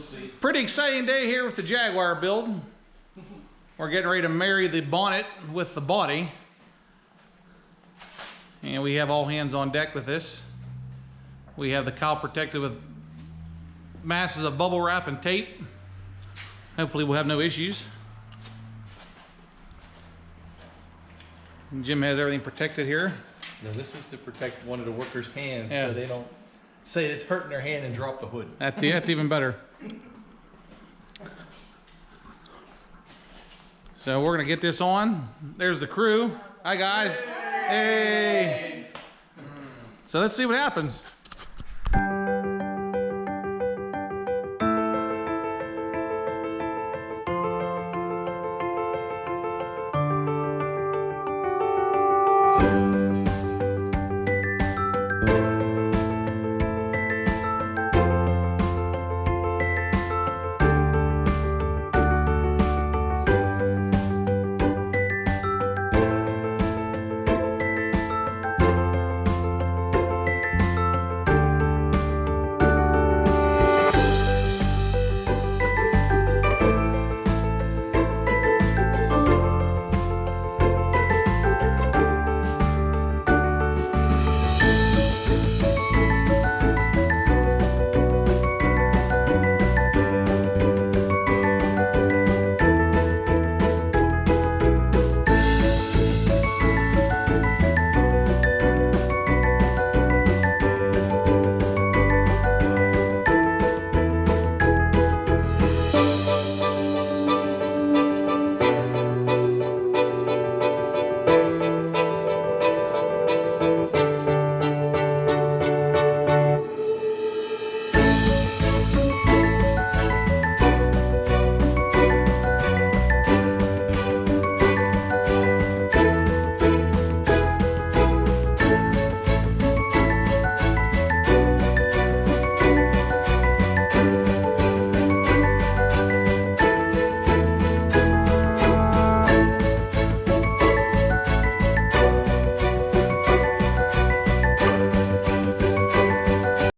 see. Pretty exciting day here with the Jaguar build. We're getting ready to marry the bonnet with the body. And we have all hands on deck with this. We have the cowl protected with masses of bubble wrap and tape. Hopefully we'll have no issues. And Jim has everything protected here. No, this is to protect one of the workers' hands, Yeah. so they don't say it's hurting their hand and drop the hood. That's even better. So we're gonna get this on. There's the crew. Hi guys. Hey. So let's see what happens.